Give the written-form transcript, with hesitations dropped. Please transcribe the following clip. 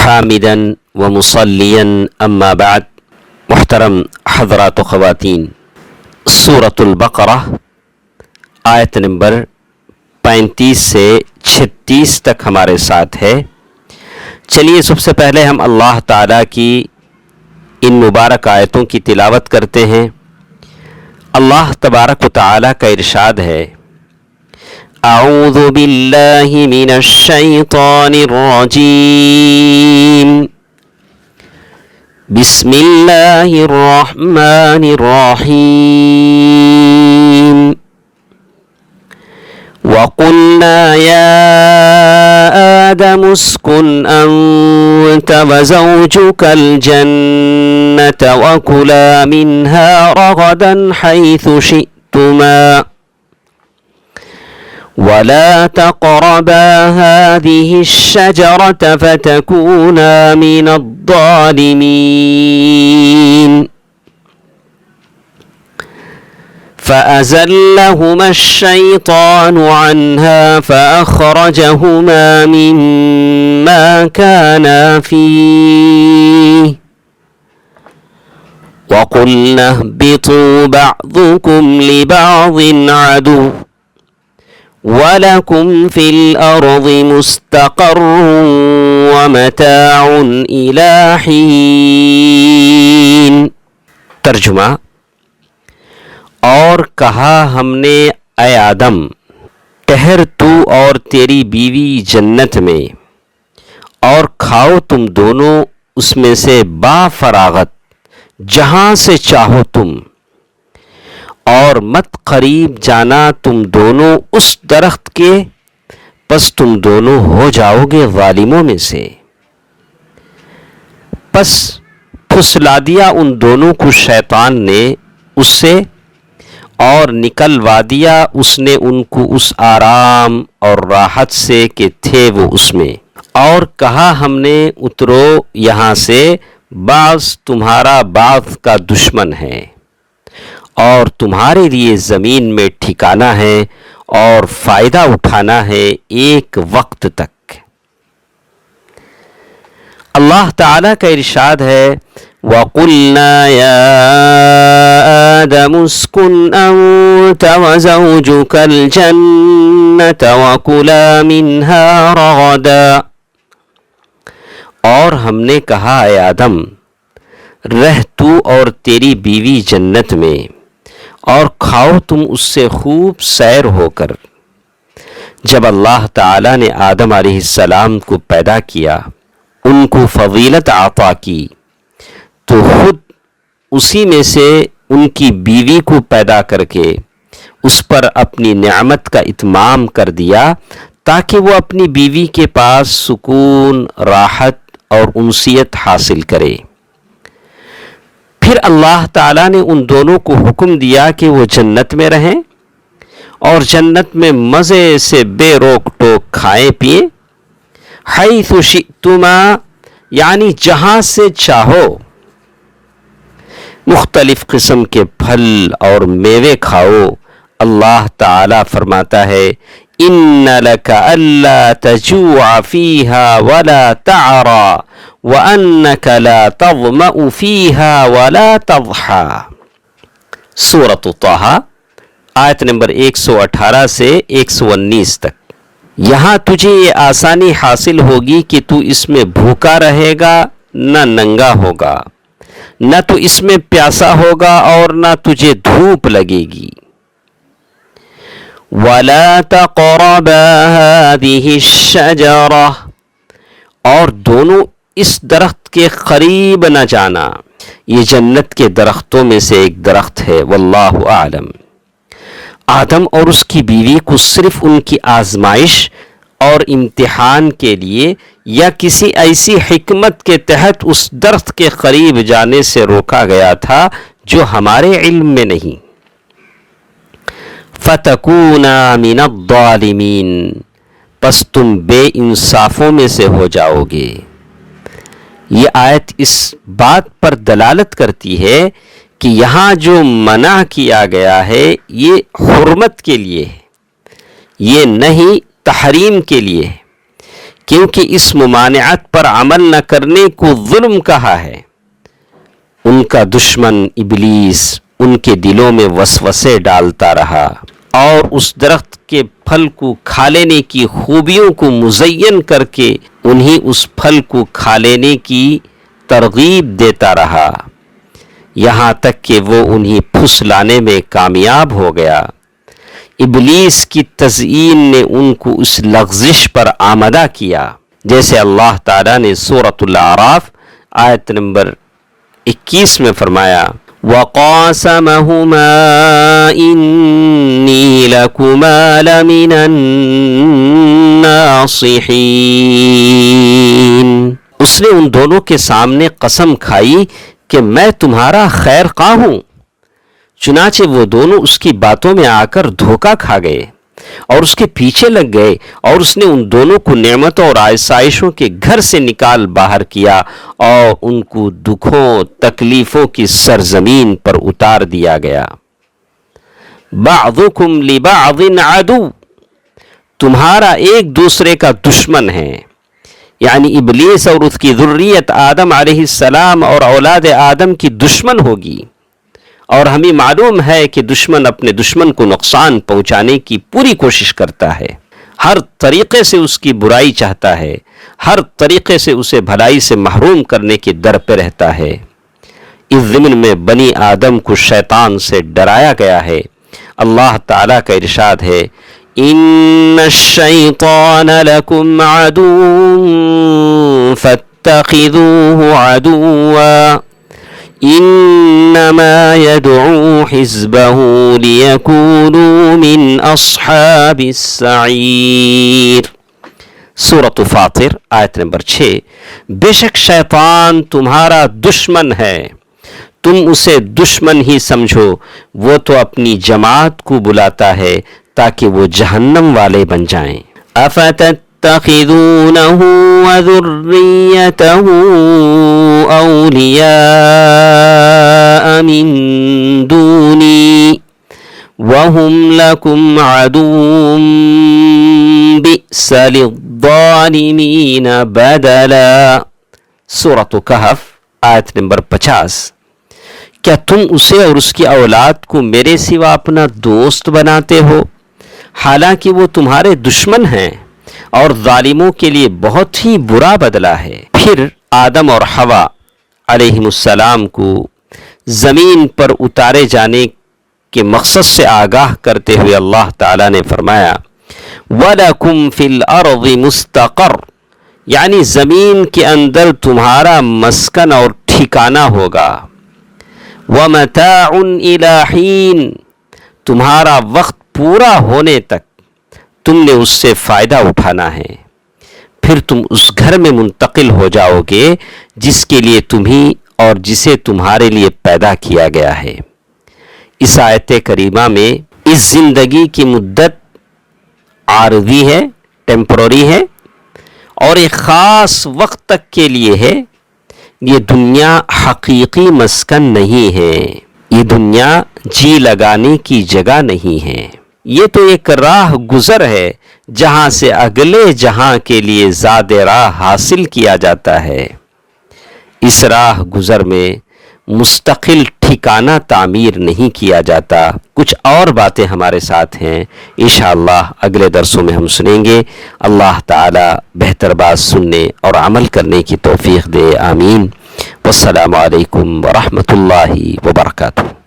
حامدا ومصلیا اما بعد. محترم حضرات و خواتین، سورۃ البقرہ آیت نمبر 35 سے 36 تک ہمارے ساتھ ہے. چلیے سب سے پہلے ہم اللہ تعالیٰ کی ان مبارک آیتوں کی تلاوت کرتے ہیں. اللہ تبارک و تعالیٰ کا ارشاد ہے: اعوذ باللہ من الشیطان الرجیم، بسم اللہ الرحمن الرحیم. وَقُلْنَا يَا آدَمُ اسْكُنْ أَنْتَ وَزَوْجُكَ الْجَنَّةَ وَكُلَا مِنْهَا رَغَدًا حَيْثُ شِئْتُمَا وَلَا تَقْرَبَا هَذِهِ الشَّجَرَةَ فَتَكُونَا مِنَ الظَّالِمِينَ. فَأَزَلَّهُمَا الشَّيْطَانُ عَنْهَا فَأَخْرَجَهُمَا مِمَّا كَانَا فِيهِ وَقُلْنَا اهْبِطُوا بَعْضُكُمْ لِبَعْضٍ عَدُوٌّ وَلَكُمْ فِي الْأَرْضِ مُسْتَقَرٌّ وَمَتَاعٌ إِلَى حِينٍ. ترجمہ: اور کہا ہم نے اے آدم، ٹھہر تو اور تیری بیوی جنت میں، اور کھاؤ تم دونوں اس میں سے با فراغت جہاں سے چاہو تم، اور مت قریب جانا تم دونوں اس درخت کے، پس تم دونوں ہو جاؤ گے ظالموں میں سے. پس پھسلا دیا ان دونوں کو شیطان نے اس سے، اور نکلوا دیا اس نے ان کو اس آرام اور راحت سے کہ تھے وہ اس میں. اور کہا ہم نے اترو یہاں سے، بعض تمہارا بعض کا دشمن ہے، اور تمہارے لیے زمین میں ٹھکانا ہے اور فائدہ اٹھانا ہے ایک وقت تک. اللہ تعالیٰ کا ارشاد ہے: وَقُلْنَا يَا آدَمُ اسْكُنْ أَنْتَ وَزَوْجُكَ الْجَنَّةَ وَكُلَا مِنْهَا رَغَدًا. اور ہم نے کہا اے آدم، رہ تو اور تیری بیوی جنت میں، اور کھاؤ تم اس سے خوب سیر ہو کر. جب اللہ تعالیٰ نے آدم علیہ السلام کو پیدا کیا، ان کو فضیلت عطا کی، تو خود اسی میں سے ان کی بیوی کو پیدا کر کے اس پر اپنی نعمت کا اتمام کر دیا، تاکہ وہ اپنی بیوی کے پاس سکون، راحت اور انسیت حاصل کرے. پھر اللہ تعالیٰ نے ان دونوں کو حکم دیا کہ وہ جنت میں رہیں اور جنت میں مزے سے بے روک ٹوک کھائیں پئیں. حیث شئتما یعنی جہاں سے چاہو، مختلف قسم کے پھل اور میوے کھاؤ. اللہ تعالیٰ فرماتا ہے: اِنَّ لَكَ أَلَّا تَجُوعَ فِيهَا وَلَا تَعْرَى وَأَنَّكَ لَا تَظْمَأُ فِيهَا وَلَا تَضْحَى. سورۃ طٰہٰ آیت نمبر 118 سے 119 تک. یہاں تجھے یہ آسانی حاصل ہوگی کہ تو اس میں بھوکا رہے گا، نہ ننگا ہوگا، نہ تو اس میں پیاسا ہوگا اور نہ تجھے دھوپ لگے گی. وَلَا تَقْرَبَا هَذِهِ الشَّجَرَةَ اور دونوں اس درخت کے قریب نہ جانا. یہ جنت کے درختوں میں سے ایک درخت ہے، واللہ اعلم. آدم اور اس کی بیوی کو صرف ان کی آزمائش اور امتحان کے لیے یا کسی ایسی حکمت کے تحت اس درخت کے قریب جانے سے روکا گیا تھا جو ہمارے علم میں نہیں. فَتَكُونَا مِنَ الظَّالِمِينَ پس تم بے انصافوں میں سے ہو جاؤ گے. یہ آیت اس بات پر دلالت کرتی ہے کہ یہاں جو منع کیا گیا ہے یہ حرمت کے لیے ہے، یہ نہیں تحریم کے لیے ہے. کیونکہ اس ممانعت پر عمل نہ کرنے کو ظلم کہا ہے۔ ان کا دشمن ابلیس ان کے دلوں میں وسوسے ڈالتا رہا اور اس درخت کے پھل کو کھا لینے کی خوبیوں کو مزین کر کے انہیں اس پھل کو کھا لینے کی ترغیب دیتا رہا، یہاں تک کہ وہ انہیں پھسلانے میں کامیاب ہو گیا۔ ابلیس کی تزئین نے ان کو اس لغزش پر آمادہ کیا، جیسے اللہ تعالیٰ نے سورۃ الاعراف آیت نمبر 21 میں فرمایا، وَقَاسَمَهُمَا إِنِّي لَكُمَا لَمِنَ النَّاصِحِينَ۔ اس نے ان دونوں کے سامنے قسم کھائی کہ میں تمہارا خیر خواہ ہوں۔ چنانچہ وہ دونوں اس کی باتوں میں آ کر دھوکہ کھا گئے اور اس کے پیچھے لگ گئے، اور اس نے ان دونوں کو نعمتوں اور آسائشوں کے گھر سے نکال باہر کیا اور ان کو دکھوں تکلیفوں کی سرزمین پر اتار دیا گیا۔ بعضکم لبعض عدو، تمہارا ایک دوسرے کا دشمن ہے، یعنی ابلیس اور اس کی ذریت آدم علیہ السلام اور اولاد آدم کی دشمن ہوگی، اور ہمیں معلوم ہے کہ دشمن اپنے دشمن کو نقصان پہنچانے کی پوری کوشش کرتا ہے، ہر طریقے سے اس کی برائی چاہتا ہے، ہر طریقے سے اسے بھلائی سے محروم کرنے کے در پہ رہتا ہے۔ اس ضمن میں بنی آدم کو شیطان سے ڈرایا گیا ہے۔ اللہ تعالیٰ کا ارشاد ہے، ان الشیطان لکم عدو فاتخذوه عدوا انما يدعو حزبه ليكونوا من اصحاب السعیر۔ سورۃ فاطر آیت نمبر 6۔ بے شک شیطان تمہارا دشمن ہے، تم اسے دشمن ہی سمجھو، وہ تو اپنی جماعت کو بلاتا ہے تاکہ وہ جہنم والے بن جائیں۔ تَتَّخِذُونَهُ وَذُرِّيَّتَهُ أَوْلِيَاءَ مِن دُونِي وَهُمْ لَكُمْ عَدُوٌّ بِئْسَ لِلظَّالِمِينَ بَدَلًا۔ سورۃ کہف آیت نمبر 50۔ کیا تم اسے اور اس کی اولاد کو میرے سوا اپنا دوست بناتے ہو، حالانکہ وہ تمہارے دشمن ہیں، اور ظالموں کے لیے بہت ہی برا بدلہ ہے۔ پھر آدم اور حوا علیہم السلام کو زمین پر اتارے جانے کے مقصد سے آگاہ کرتے ہوئے اللہ تعالیٰ نے فرمایا، وَلَكُمْ فِي الْأَرْضِ مُسْتَقَرٌّ، یعنی زمین کے اندر تمہارا مسکن اور ٹھکانہ ہوگا، وَمَتَاعٌ إِلَىٰ حِينٍ، تمہارا وقت پورا ہونے تک تم نے اس سے فائدہ اٹھانا ہے، پھر تم اس گھر میں منتقل ہو جاؤ گے جس کے لیے تمہیں اور جسے تمہارے لیے پیدا کیا گیا ہے۔ اس آیت کریمہ میں اس زندگی کی مدت عارضی ہے، ٹیمپرری ہے، اور ایک خاص وقت تک کے لیے ہے۔ یہ دنیا حقیقی مسکن نہیں ہے، یہ دنیا جی لگانے کی جگہ نہیں ہے، یہ تو ایک راہ گزر ہے جہاں سے اگلے جہاں کے لیے زاد راہ حاصل کیا جاتا ہے۔ اس راہ گزر میں مستقل ٹھکانہ تعمیر نہیں کیا جاتا۔ کچھ اور باتیں ہمارے ساتھ ہیں، انشاءاللہ اگلے درسوں میں ہم سنیں گے۔ اللہ تعالی بہتر بات سننے اور عمل کرنے کی توفیق دے، آمین۔ والسلام علیکم ورحمۃ اللہ وبرکاتہ۔